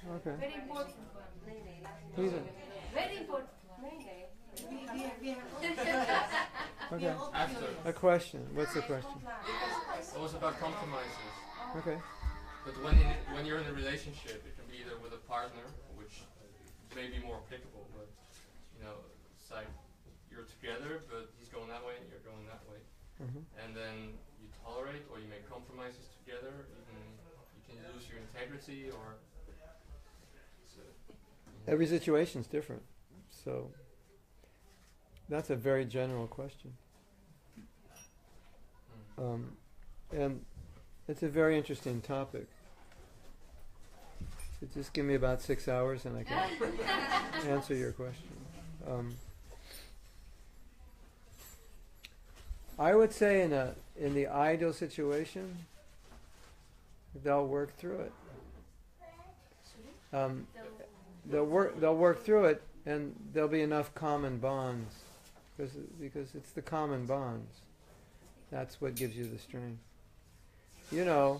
Okay. Very important one. Please. Very important. Okay. After. A question. What's the question? It was about compromises. Okay. But when you're in a relationship, it can be either with a partner, which may be more applicable, but it's like you're together, but he's going that way and you're going that way. Mm-hmm. And then you tolerate or you make compromises together, even you can lose your integrity or... Every situation is different. So that's a very general question. And it's a very interesting topic. So just give me about 6 hours and I can answer your question. I would say in the ideal situation, they'll work through it. They'll work through it, and there'll be enough common bonds, because it's the common bonds. That's what gives you the strength. You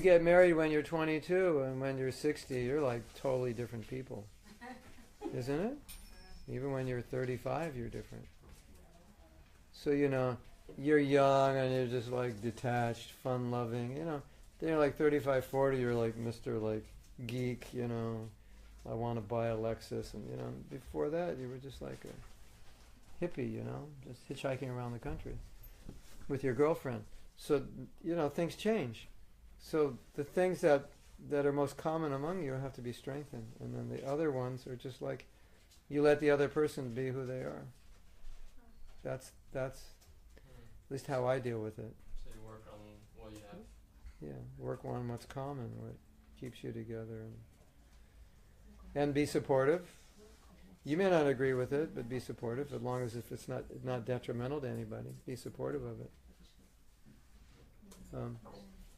get married when you're 22, and when you're 60, you're like totally different people, isn't it? Even when you're 35, you're different. So you're young and you're just like detached, fun-loving. Then you're like 35, 40, you're like Mr. like geek. I want to buy a Lexus, and before that you were just like a hippie. Just hitchhiking around the country with your girlfriend. So things change. So the things that are most common among you have to be strengthened, and then the other ones are just like you let the other person be who they are. That's at least how I deal with it. So you work on what you have. Yeah, work on what's common, what keeps you together, and be supportive. You may not agree with it, but be supportive, as long as if it's not detrimental to anybody. Be supportive of it.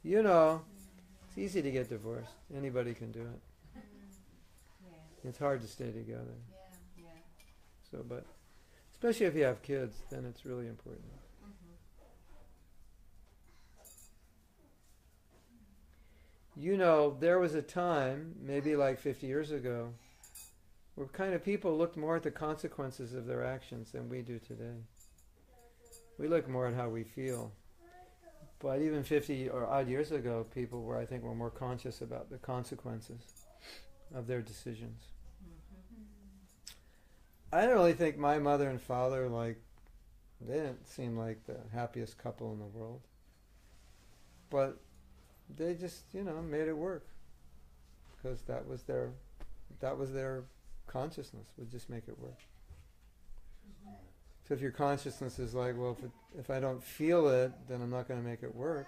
It's easy to get divorced. Anybody can do it. It's hard to stay together. So, but especially if you have kids, then it's really important. There was a time, maybe like 50 years ago, where kind of people looked more at the consequences of their actions than we do today. We look more at how we feel. But even 50 or odd years ago, people were more conscious about the consequences of their decisions. I don't really think my mother and father, they didn't seem like the happiest couple in the world. But they just, made it work. Because that was their consciousness, would just make it work. So if your consciousness is like, well, if I don't feel it, then I'm not going to make it work.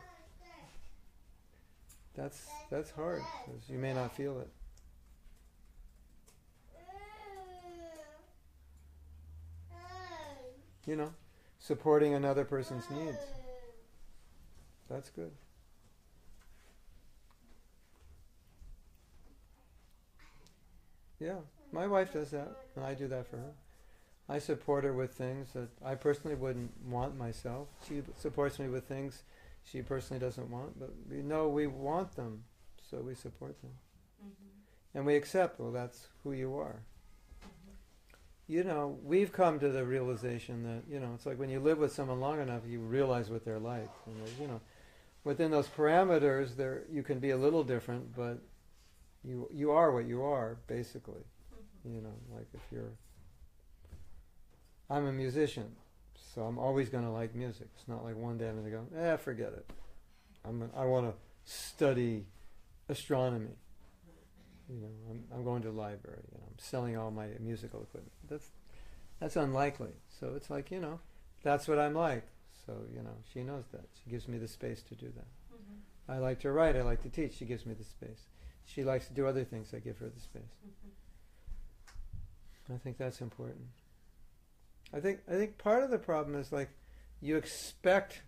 That's hard, because you may not feel it. Supporting another person's needs. That's good. Yeah, my wife does that, and I do that for her. I support her with things that I personally wouldn't want myself. She supports me with things she personally doesn't want, but we know we want them, so we support them. And we accept, well, that's who you are. We've come to the realization that, it's like when you live with someone long enough, you realize what they're like. And within those parameters, you can be a little different, but you are what you are, basically. Like if I'm a musician, so I'm always going to like music. It's not like one day I'm going to go, forget it. I want to study astronomy. I'm going to the library. I'm selling all my musical equipment. That's unlikely. So it's like, that's what I'm like. So, she knows that. She gives me the space to do that. I like to write. I like to teach. She gives me the space. She likes to do other things. I give her the space. I think that's important. I think part of the problem is you expect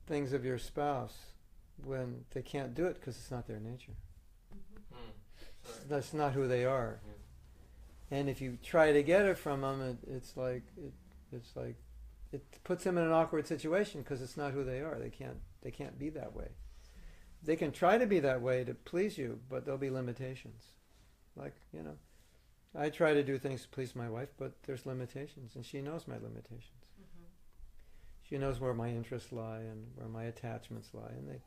things of your spouse when they can't do it because it's not their nature. That's not who they are. And if you try to get it from them, it puts them in an awkward situation because it's not who they are. They can't be that way. they can try to be that way to please you, but there'll be limitations. Like, I try to do things to please my wife, but there's limitations, and she knows my limitations. She knows where my interests lie and where my attachments lie, and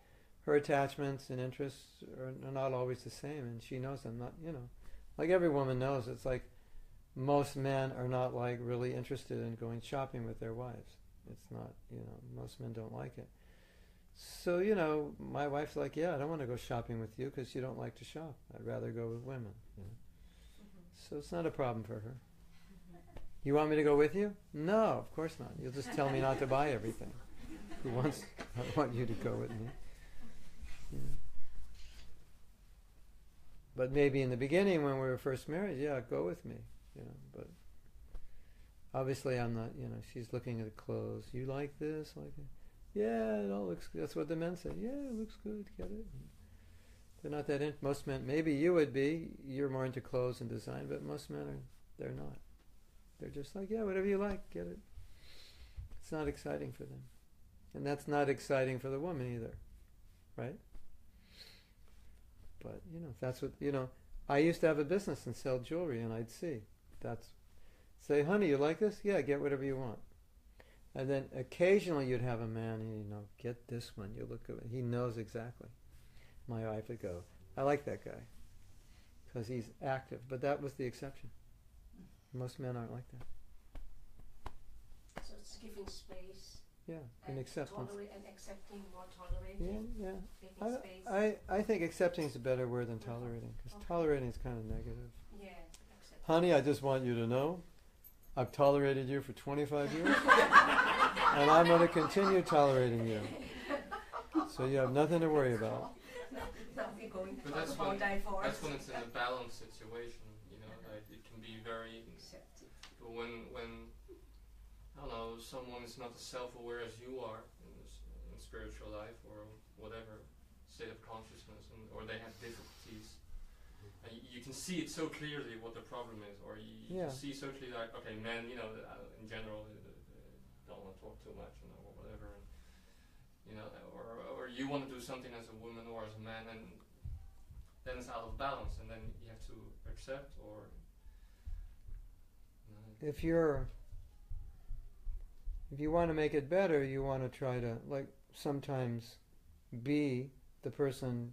her attachments and interests are not always the same, and she knows them. Not, like every woman knows. It's like most men are not like really interested in going shopping with their wives. It's not, most men don't like it. So, my wife's like, yeah, I don't want to go shopping with you because you don't like to shop. I'd rather go with women. So it's not a problem for her. You want me to go with you? No, of course not. You'll just tell me not to buy everything. I want you to go with me. But maybe in the beginning when we were first married, yeah, go with me. But obviously I'm not, she's looking at the clothes. You like this? Like it? Yeah, it all looks good. That's what the men say. Yeah, it looks good. Get it. They're not that most men, maybe you would be, you're more into clothes and design, but most men they're not. They're just like, yeah, whatever you like, get it. It's not exciting for them. And that's not exciting for the woman either. Right? But, that's what, I used to have a business and sell jewelry, and I'd say, honey, you like this? Yeah, get whatever you want. And then occasionally you'd have a man, get this one. You look at it. He knows exactly. My wife would go, I like that guy because he's active. But that was the exception. Most men aren't like that. So it's giving space. Yeah, and acceptance. And accepting, more tolerating. Yeah. Giving space. I think accepting is a better word than tolerating, because tolerating is kind of negative. Yeah. Honey, I just want you to know I've tolerated you for 25 years and I'm going to continue tolerating you. So you have nothing to worry about. But that's when it's in a balanced situation, like it can be very. But when I don't know, someone is not as self-aware as you are in spiritual life or whatever state of consciousness, or they have difficulties, and you can see it so clearly what the problem is, or you can see so clearly like, okay, men, in general, don't want to talk too much, or whatever, and, or you want to do something as a woman or as a man, and then it's out of balance, and then you have to accept, or if you want to make it better, you want to try to, like, sometimes be the person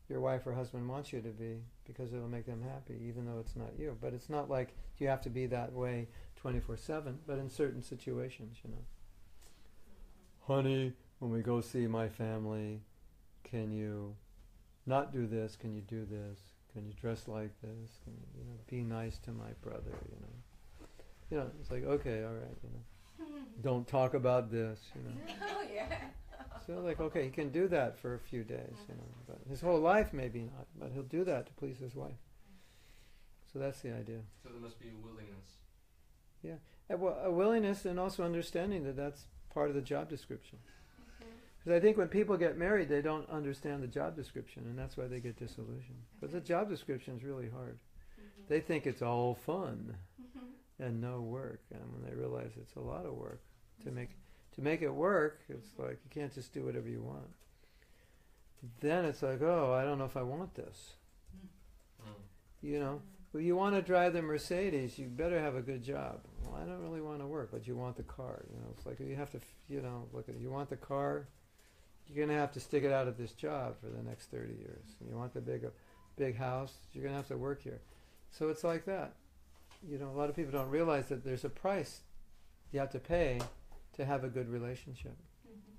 your wife or husband wants you to be, because it'll make them happy, even though it's not you. But it's not like you have to be that way 24/7, but in certain situations, Honey, when we go see my family, can you not do this? Can you do this? Can you dress like this? Can you, be nice to my brother, It's like, okay, all right, Don't talk about this, Oh, yeah. So like, okay, he can do that for a few days, but his whole life maybe not, but he'll do that to please his wife. So that's the idea. So there must be a willingness. Yeah, a willingness, and also understanding that that's part of the job description. Because I think when people get married, they don't understand the job description, and that's why they get disillusioned. Because the job description is really hard. They think it's all fun and no work, and when they realize it's a lot of work to make it work, it's like you can't just do whatever you want. Then it's like, oh, I don't know if I want this. Well, you want to drive the Mercedes, you better have a good job. Well, I don't really want to work, but you want the car. It's like you have to, look at it. You want the car, you're going to have to stick it out at this job for the next 30 years. You want the big house, you're going to have to work here. So it's like that. A lot of people don't realize that there's a price you have to pay to have a good relationship.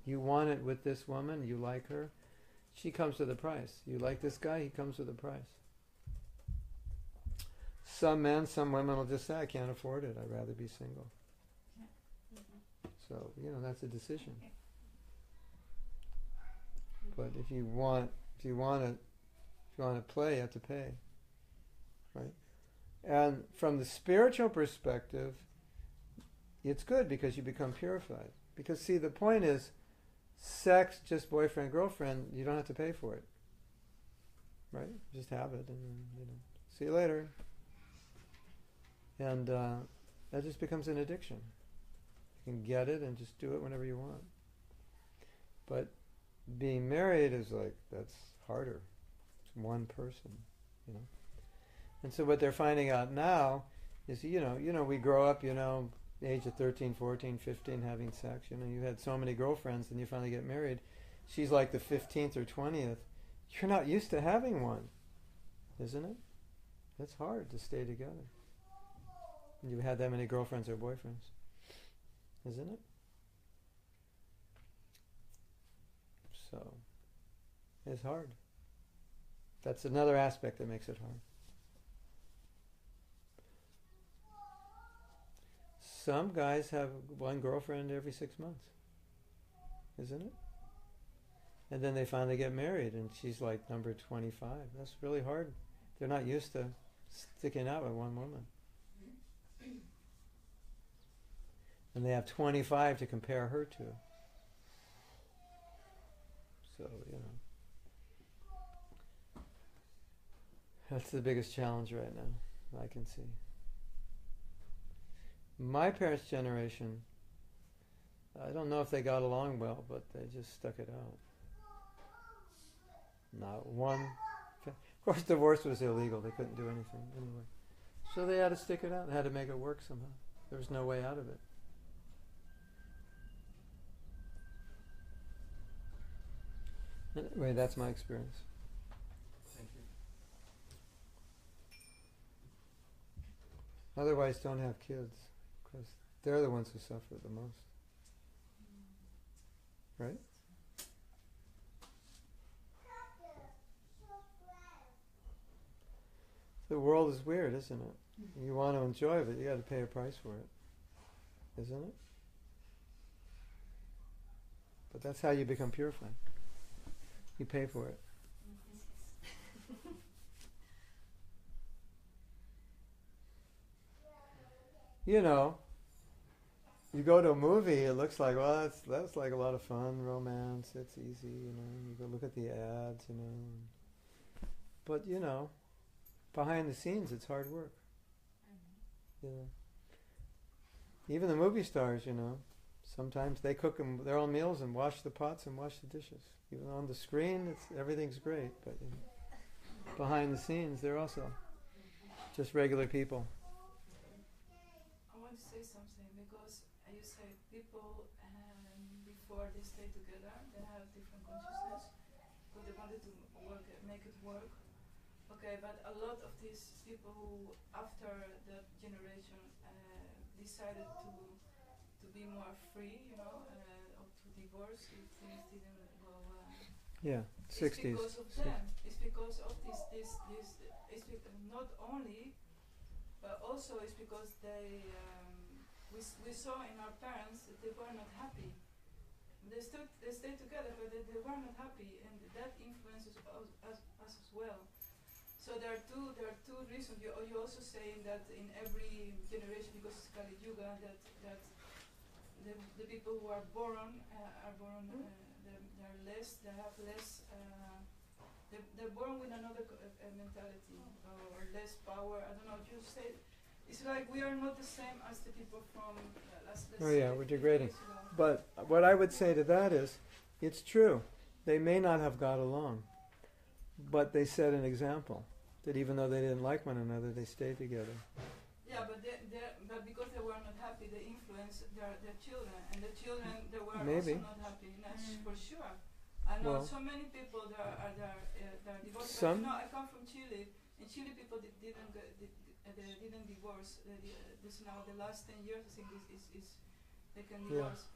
You want it with this woman, you like her, she comes with a price. You like this guy, he comes with a price. Some men, some women will just say, I can't afford it, I'd rather be single. So, that's a decision. But if you want to play, you have to pay. Right? And from the spiritual perspective, it's good because you become purified. Because see, the point is, sex, just boyfriend, girlfriend, you don't have to pay for it. Right? Just have it and see you later. And that just becomes an addiction. You can get it and just do it whenever you want. But being married is like, that's harder. It's one person, you know. And so what they're finding out now is, we grow up, age of 13, 14, 15, having sex, you had so many girlfriends, and you finally get married. She's like the 15th or 20th. You're not used to having one, isn't it? It's hard to stay together. You've had that many girlfriends or boyfriends, isn't it? So, it's hard. That's another aspect that makes it hard. Some guys have one girlfriend every 6 months, isn't it? And then they finally get married, and she's like number 25. That's really hard. They're not used to sticking out with one woman. And they have 25 to compare her to. So, that's the biggest challenge right now, I can see. My parents' generation, I don't know if they got along well, but they just stuck it out. Not one. Of course, divorce was illegal. They couldn't do anything anyway. So they had to stick it out. They had to make it work somehow. There was no way out of it. Anyway, that's my experience. Thank you. Otherwise, don't have kids, because they're the ones who suffer the most. Right? The world is weird, isn't it? You want to enjoy it, but you got to pay a price for it, isn't it? But that's how you become purified. You pay for it. You go to a movie, it looks like, well, that's like a lot of fun, romance, it's easy, you go look at the ads, But, behind the scenes, it's hard work. Even the movie stars, sometimes they cook their own meals and wash the pots and wash the dishes. Even on the screen, everything's great, but behind the scenes, they're also just regular people. I want to say something, because you say people before they stay together, they have different consciousness, because they wanted to make it work. Okay, but a lot of these people who, after that generation, decided to be more free, or to divorce, if things didn't go. Yeah, 60s. It's because of them. It's because of this. It's not only, but also it's because they. We saw in our parents that they were not happy. They stayed together, but they were not happy, and that influences us as well. So there are two reasons. You're also saying that in every generation, because it's Kali Yuga, that the people who are born they're born with another mentality or less power. I don't know. You say it's like we are not the same as the people from last. Oh yeah, we're degrading. But what I would say to that is, it's true. They may not have got along, but they set an example. That even though they didn't like one another, they stayed together. Yeah, but because they were not happy, they influenced their children, and the children they were Maybe. Also not happy. That's for sure. I know so many people that are divorced. But I come from Chile. In Chile, people didn't divorce. This now the last 10 years, I think is they can divorce.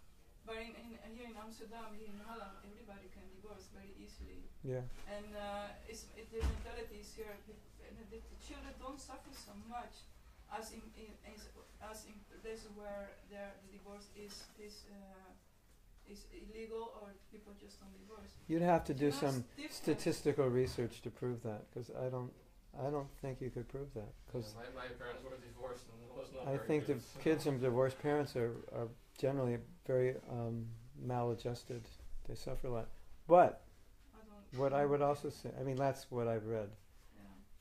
But here in Amsterdam, here in Holland, everybody can divorce very easily. Yeah. And the mentality is here. The children don't suffer so much as in places where the divorce is illegal, or people just don't divorce. You'd have to do some statistical research to prove that, because I don't think you could prove that. Cause my parents were divorced, and it was not. I think the kids from divorced parents are generally very maladjusted. They suffer a lot. But what I would also say, that's what I've read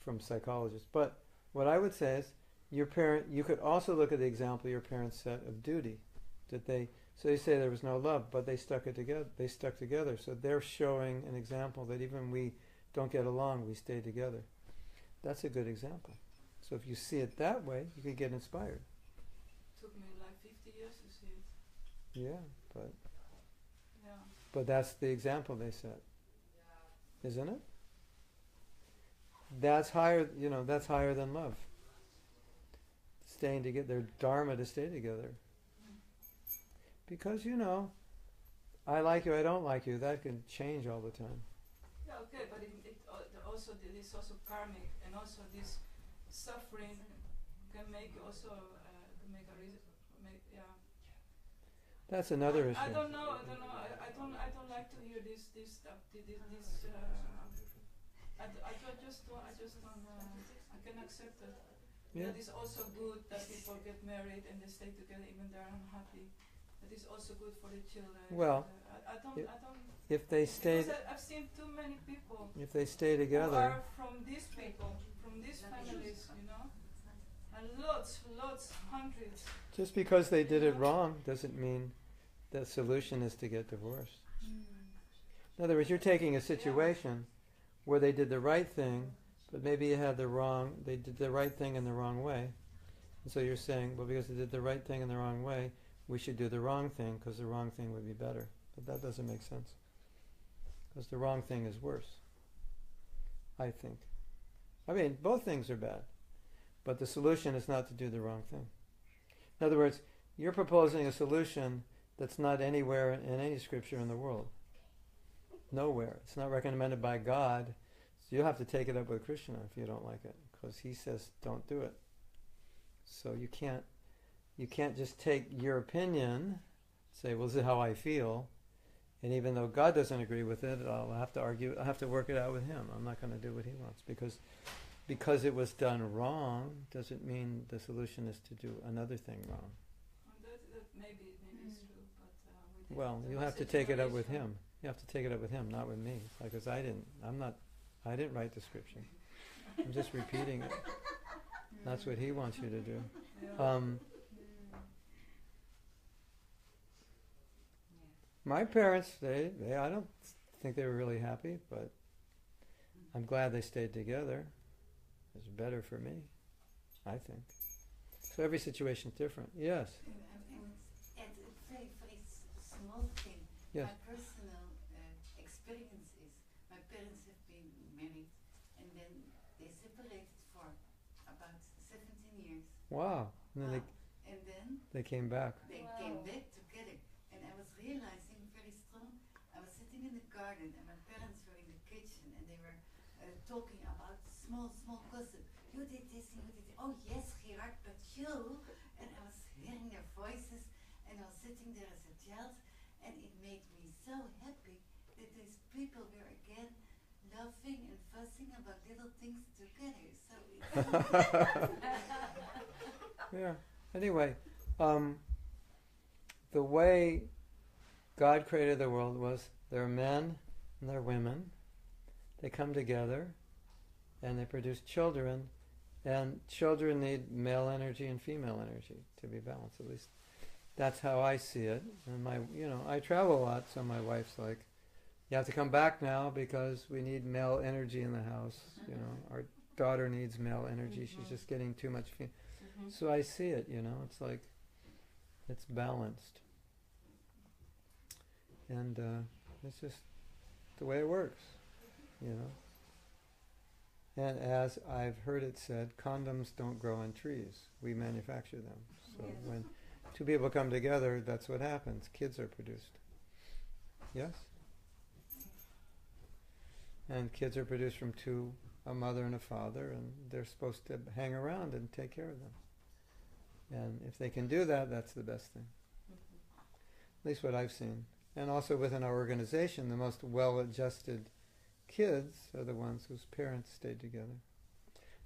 from psychologists. But what I would say is, you could also look at the example your parents set of duty, that they So you say there was no love, but they stuck together. So they're showing an example that even we don't get along, we stay together. That's a good example. So if you see it that way, you can get inspired. Took me like 50 years to see it. Yeah, but that's the example they set, isn't it? That's higher. That's higher than love. Staying together, their dharma to stay together. Because I like you, I don't like you. That can change all the time. Yeah, okay, but it also this also karmic, and also this suffering can make also can make a reason. That's another issue. I don't know. I don't like to hear this stuff. I can accept it. Yeah. That is also good that people get married and they stay together even they're unhappy. That is also good for the children. Well, I don't. If they stay, I've seen too many people. If they stay together, who are from these people, from these families, and lots, hundreds. Just because they did it wrong doesn't mean the solution is to get divorced. In other words, you're taking a situation where they did the right thing, but maybe they did the right thing in the wrong way. And so you're saying, well, because they did the right thing in the wrong way, we should do the wrong thing because the wrong thing would be better. But that doesn't make sense. Because the wrong thing is worse, I think. I mean, both things are bad. But the solution is not to do the wrong thing. In other words, you're proposing a solution that's not anywhere in any scripture in the world. Nowhere. It's not recommended by God. So you'll have to take it up with Krishna if you don't like it, because he says don't do it. So you can't just take your opinion, say, well, this is how I feel, and even though God doesn't agree with it, I'll have to work it out with him. I'm not going to do what he wants, because it was done wrong doesn't mean the solution is to do another thing wrong. That maybe is true, but well, you'll have to take it up with him. You have to take it up with him, not with me, because I didn't write the scripture. I'm just repeating it. That's what he wants you to do. My parents, I don't think they were really happy, but I'm glad they stayed together. It's better for me, I think. So every situation's different. Yes. And a very, very small thing. Yes. My personal experience is my parents have been married and then they separated for about 17 years. Wow. And then they came back. They came back together, and I was realizing very strong. I was sitting in the garden and my parents were in the kitchen and they were talking about small gossip. You did this and you did that. Oh yes, Gerard, but you. And I was hearing their voices and I was sitting there as a child, and it made me so happy that these people were again laughing and fussing about little things together. So yeah. Anyway, the way God created the world was there are men and there are women. They come together and they produce children, and children need male energy and female energy to be balanced. At least that's how I see it. And I travel a lot, so my wife's like, you have to come back now because we need male energy in the house. Our daughter needs male energy. She's just getting too much female. So I see it, it's like, it's balanced. And it's just the way it works, And as I've heard it said, condoms don't grow on trees. We manufacture them. So when two people come together, that's what happens. Kids are produced. Yes? And kids are produced from a mother and a father, and they're supposed to hang around and take care of them. And if they can do that, that's the best thing. At least what I've seen. And also within our organization, the most well-adjusted kids are the ones whose parents stayed together.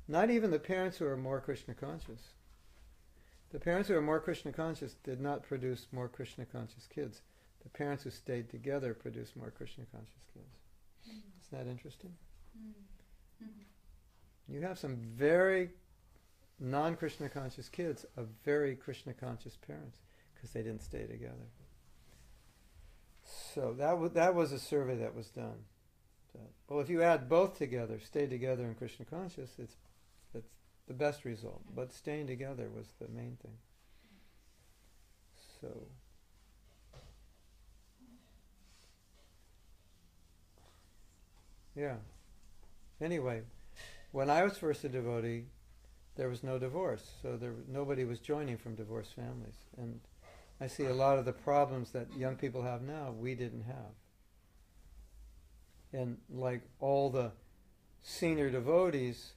Not even the parents who are more Krishna conscious. The parents who are more Krishna conscious did not produce more Krishna conscious kids. The parents who stayed together produced more Krishna conscious kids. Isn't that interesting? You have some very non-Krishna conscious kids of very Krishna conscious parents because they didn't stay together. So that was a survey that was done. Well, if you add both together, stay together in Krishna conscious, that's the best result. But staying together was the main thing. So, yeah. Anyway, when I was first a devotee, there was no divorce, so nobody was joining from divorced families. And I see a lot of the problems that young people have now, we didn't have. And like all the senior devotees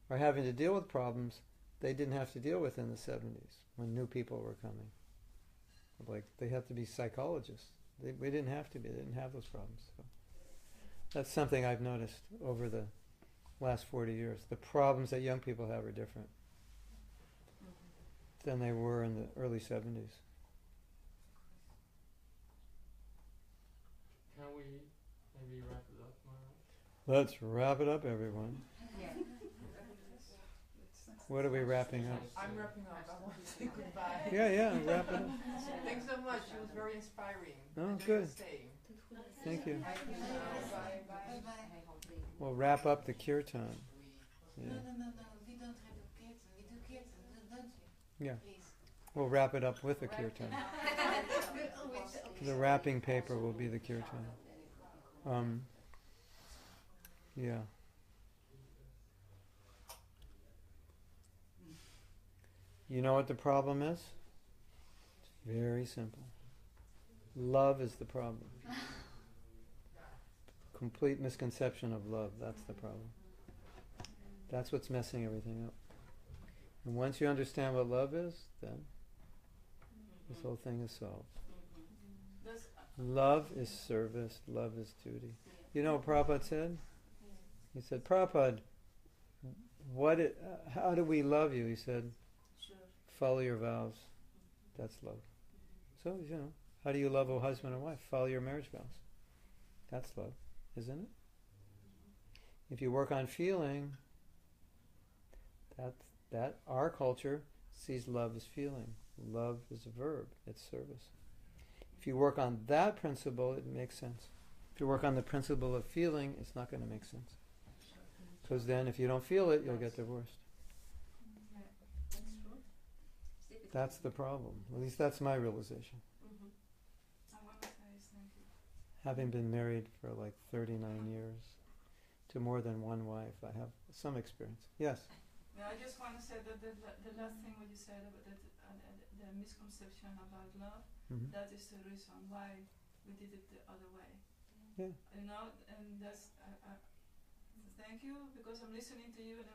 are having to deal with problems they didn't have to deal with in the 70s when new people were coming. Like they had to be psychologists. We didn't have to be. They didn't have those problems. So that's something I've noticed over the last 40 years. The problems that young people have are different than they were in the early 70s. Can we maybe wrap it up, Mara? Let's wrap it up, everyone. Yeah. What are we wrapping up? I'm wrapping up. I want to say goodbye. Yeah, wrap it up. Thanks so much. It was very inspiring. Oh, Enjoy good. staying. Thank you. Bye. We'll wrap up the kirtan. Yeah. No. We don't have a kirtan. We do kirtan, don't you? Yeah. Please. We'll wrap it up with the kirtan. The wrapping paper will be the kirtan. Yeah. You know what the problem is? It's very simple. Love is the problem. Complete misconception of love, that's the problem. That's what's messing everything up. And once you understand what love is, then this whole thing is solved. Love is service, love is duty. You know what Prabhupada said? He said, Prabhupada, how do we love you? He said, follow your vows. That's love. So, how do you love a husband and wife? Follow your marriage vows. That's love, isn't it? If you work on feeling, that our culture sees love as feeling. Love is a verb, it's service. If you work on that principle, it makes sense. If you work on the principle of feeling, it's not going to make sense. Because then if you don't feel it, you'll get divorced. That's the problem. At least that's my realization. Having been married for like 39 years to more than one wife, I have some experience. Yes? Yeah, I just want to say that the last thing what you said about the misconception about love, that is the reason why we did it the other way. Yeah. And that's thank you, because I'm listening to you and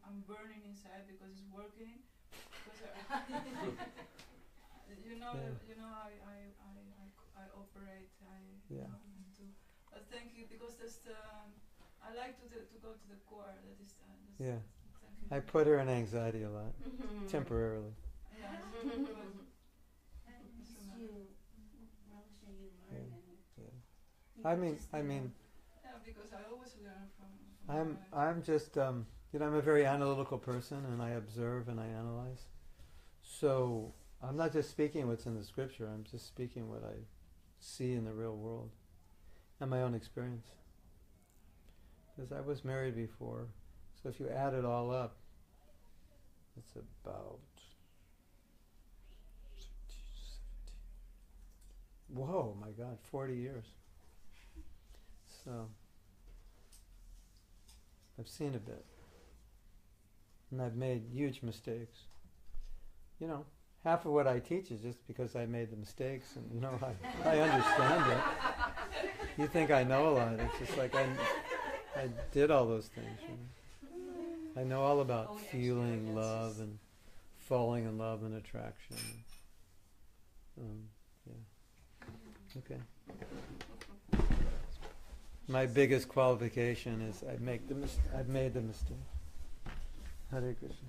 I'm burning inside because it's working. Because I operate. But thank you, because that's I like to go to the core. That is. Yeah. I put her in anxiety a lot, temporarily. Yeah. I mean. Yeah, because I always learn from I'm just, I'm a very analytical person, and I observe and I analyze. So I'm not just speaking what's in the scripture. I'm just speaking what I see in the real world and my own experience. Because I was married before, so if you add it all up, it's about 40 years. So I've seen a bit. And I've made huge mistakes. Half of what I teach is just because I made the mistakes, and I understand it. You think I know a lot. It's just like I did all those things. I know all about feeling love and falling in love and attraction. Okay. My biggest qualification is I've made the mistake. Hare Krishna.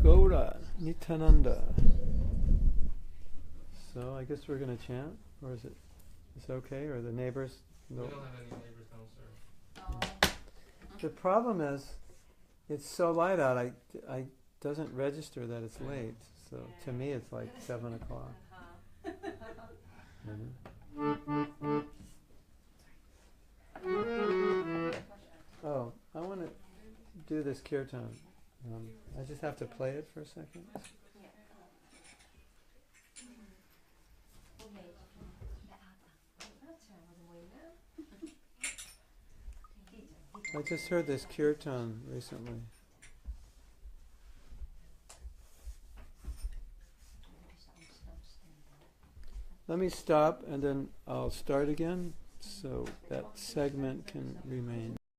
Gaura Nityananda. So I guess we're going to chant, or is it okay, or the neighbors? No. We don't have any neighbors downstairs. The problem is, it's so light out. I doesn't register that it's late. So to me, it's like 7 o'clock. Oh, I want to do this kirtan. I just have to play it for a second. I just heard this kirtan recently. Let me stop and then I'll start again so that segment can remain.